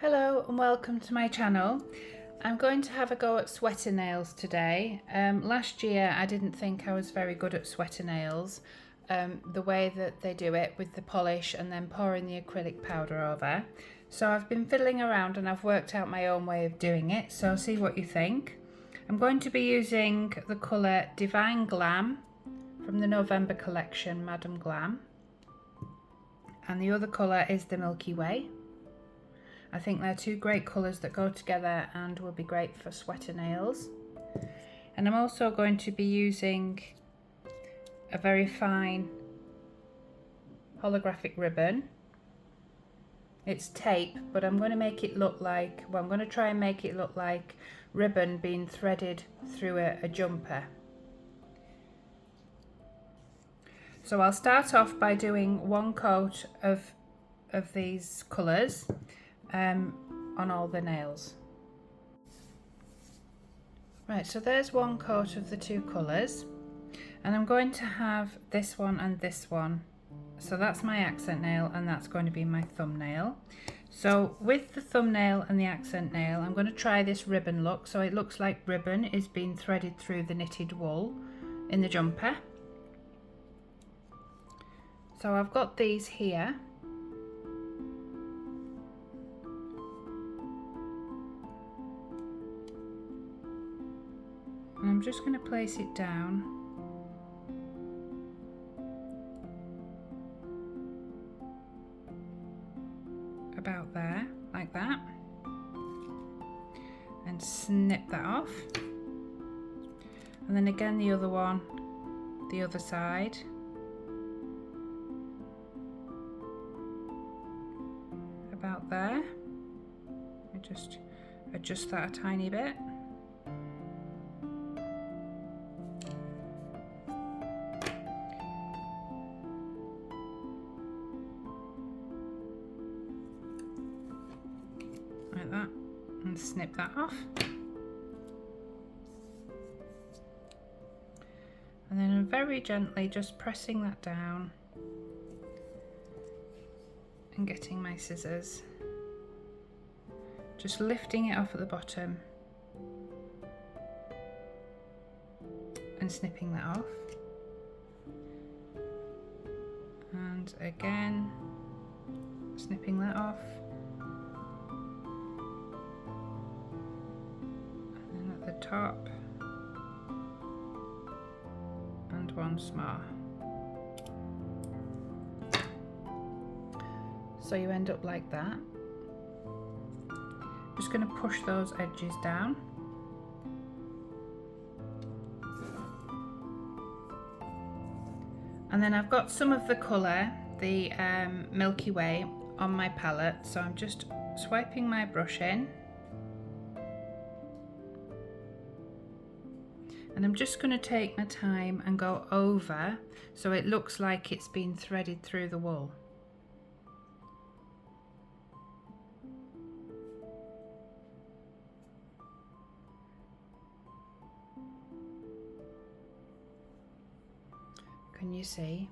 Hello and welcome to my channel. I'm going to have a go at sweater nails today. Last year I didn't think I was very good at sweater nails. The way that they do it with the polish and then pouring the acrylic powder over. So I've been fiddling around and I've worked out my own way of doing it, so see what you think. I'm going to be using the colour Divine Glam from the November collection, Madam Glam. And the other colour is the Milky Way. I think they're two great colours that go together and will be great for sweater nails. And I'm also going to be using a very fine holographic ribbon. It's tape, but I'm going to make it look like, well, I'm going to try and make it look like ribbon being threaded through a jumper. So I'll start off by doing one coat of these colours on all the nails. Right, so there's one coat of the two colours, and I'm going to have this one and this one. So that's my accent nail and that's going to be my thumbnail. So with the thumbnail and the accent nail, I'm going to try this ribbon look, so it looks like ribbon is being threaded through the knitted wool in the jumper. So I've got these here. And I'm just going to place it down about there, like that, and snip that off. And then again the other one, the other side. About there. I just adjust that a tiny bit. Like that, and snip that off. And then I'm very gently just pressing that down and getting my scissors, just lifting it off at the bottom and snipping that off. And again, snipping that off. Top and once more. So you end up like that. Just going to push those edges down. And then I've got some of the colour, the Milky Way, on my palette, so I'm just swiping my brush in. And I'm just going to take my time and go over so it looks like it's been threaded through the wool. Can you see?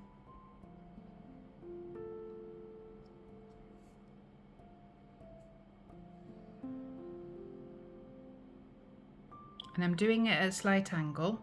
And I'm doing it at a slight angle.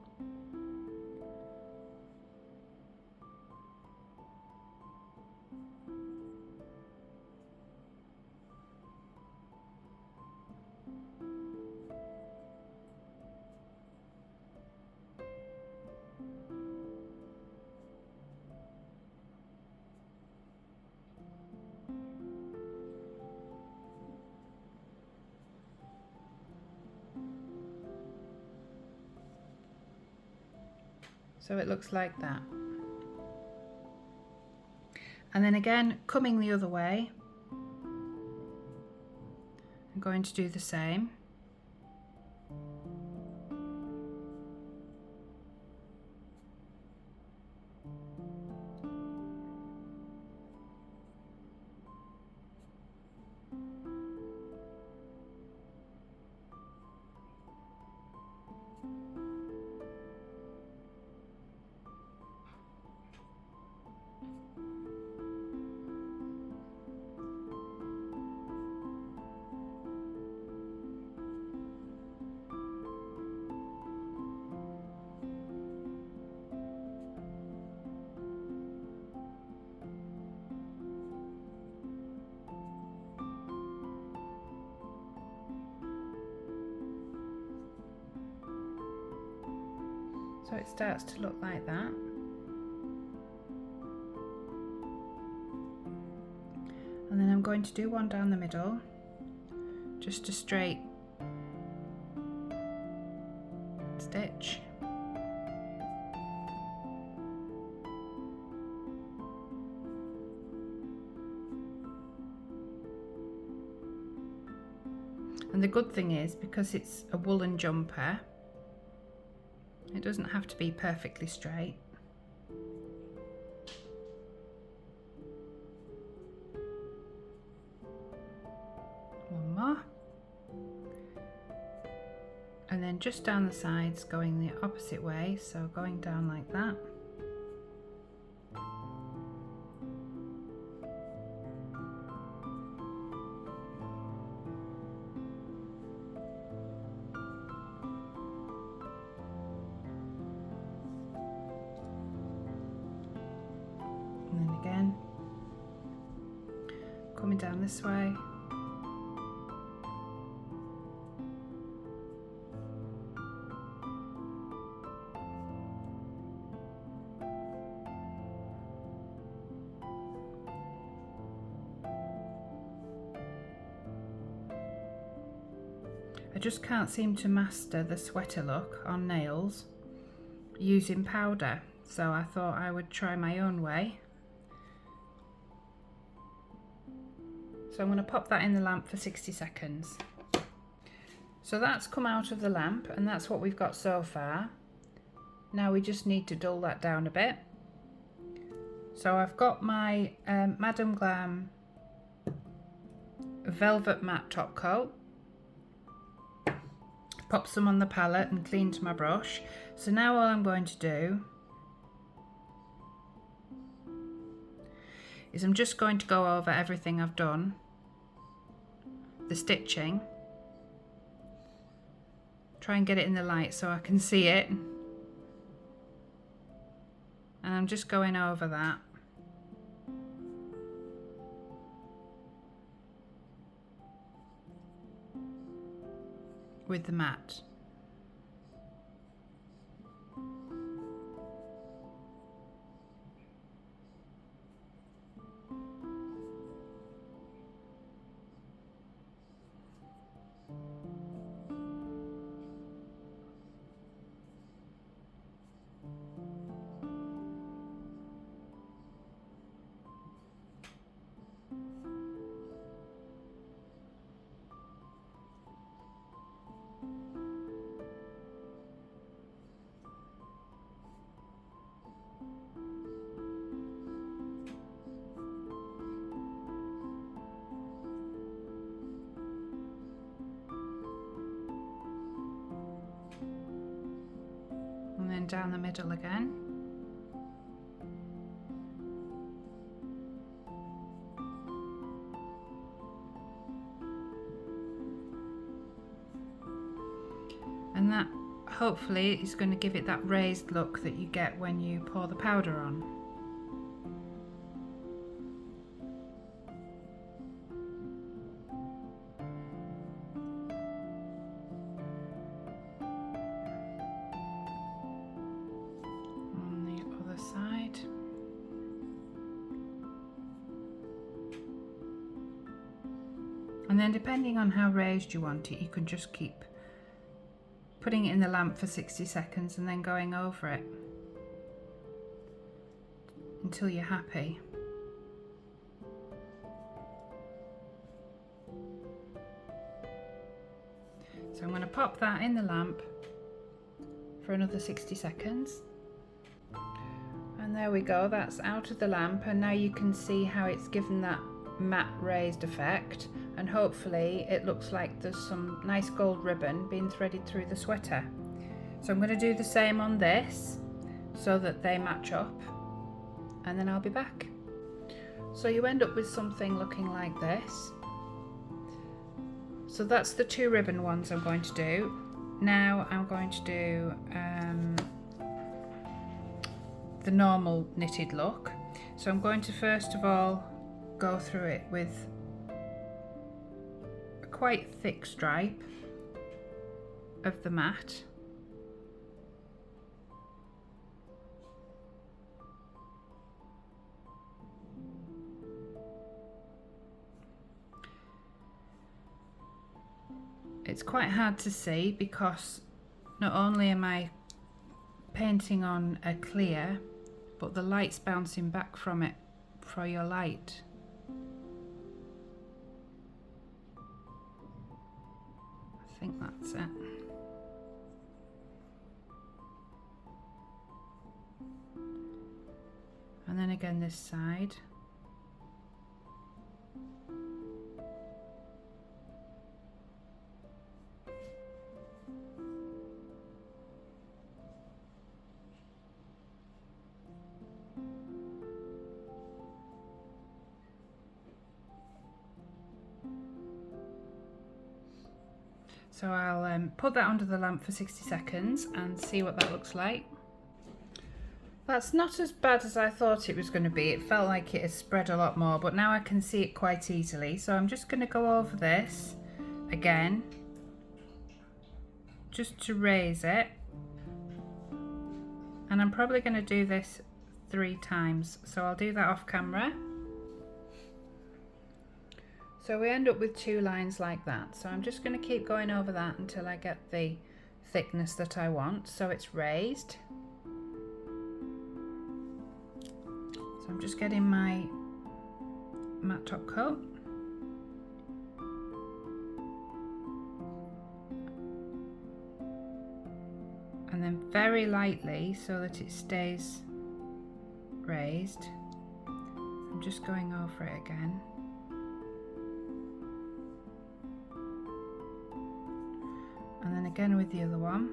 So it looks like that. And then again, coming the other way, I'm going to do the same. So it starts to look like that. And then I'm going to do one down the middle, just a straight stitch. And the good thing is, because it's a woolen jumper, it doesn't have to be perfectly straight. One more. And then just down the sides, going the opposite way, so going down like that. And then again, coming down this way. I just can't seem to master the sweater look on nails using powder, so I thought I would try my own way. So I'm going to pop that in the lamp for 60 seconds. So that's come out of the lamp, and that's what we've got so far. Now we just need to dull that down a bit. So I've got my Madam Glam velvet matte top coat. Pop some on the palette and cleaned my brush. So now all I'm going to do is I'm just going to go over everything I've done, the stitching, try and get it in the light so I can see it, and I'm just going over that. With the mat. And then down the middle again. And that hopefully is going to give it that raised look that you get when you pour the powder on. Side. And then depending on how raised you want it, you can just keep putting it in the lamp for 60 seconds and then going over it until you're happy. So I'm going to pop that in the lamp for another 60 seconds. And there we go, that's out of the lamp, and now you can see how it's given that matte raised effect, and hopefully it looks like there's some nice gold ribbon being threaded through the sweater. So I'm going to do the same on this so that they match up, and then I'll be back. So you end up with something looking like this. So that's the two ribbon ones I'm going to do. Now I'm going to do the normal knitted look. So I'm going to first of all go through it with a quite thick stripe of the mat, It's quite hard to see because not only am I painting on a clear, but the light's bouncing back from it for your light. I think that's it. And then again this side. So I'll put that under the lamp for 60 seconds and see what that looks like. That's not as bad as I thought it was going to be. It felt like it has spread a lot more, but now I can see it quite easily. So I'm just going to go over this again, just to raise it. And I'm probably going to do this 3 times. So I'll do that off camera. So we end up with 2 lines like that. So I'm just going to keep going over that until I get the thickness that I want. So it's raised. So I'm just getting my matte top coat. And then very lightly so that it stays raised. I'm just going over it again. And then again with the other one.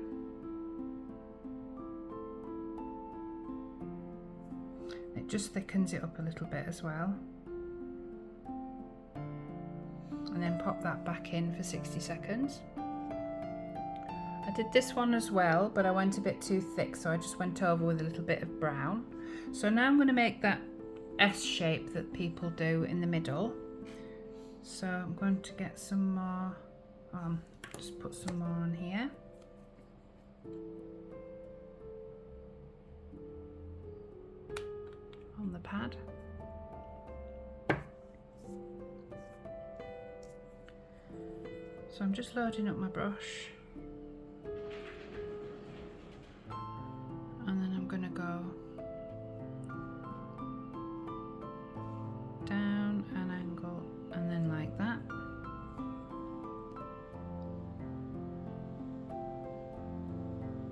It just thickens it up a little bit as well. And then pop that back in for 60 seconds. I did this one as well, but I went a bit too thick, so I just went over with a little bit of brown. So now I'm going to make that S shape that people do in the middle. So I'm going to get some more, just put some more on here. On the pad. So I'm just loading up my brush. And then I'm going to go down an angle and then like that.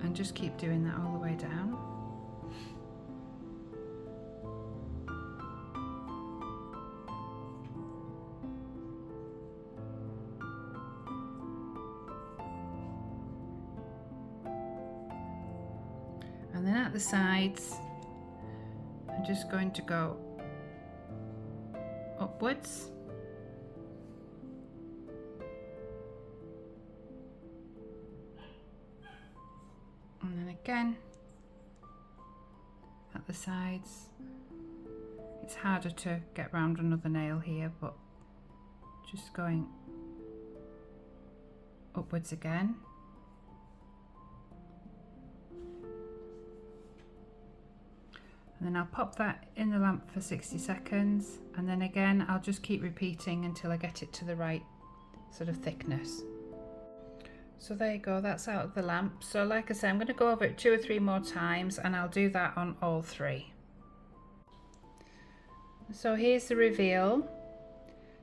And just keep doing that all the way down. And then at the sides, I'm just going to go upwards. And then again at the sides. It's harder to get round another nail here, but just going upwards again. And then I'll pop that in the lamp for 60 seconds, and then again I'll just keep repeating until I get it to the right sort of thickness. So there you go, that's out of the lamp. So like I said, I'm going to go over it 2 or 3 more times, and I'll do that on all 3. So here's the reveal.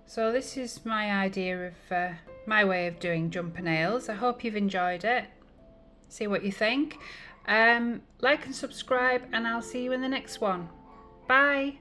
So this is my idea of my way of doing jumper nails. I hope you've enjoyed it. See what you think. Like and subscribe, and I'll see you in the next one. Bye.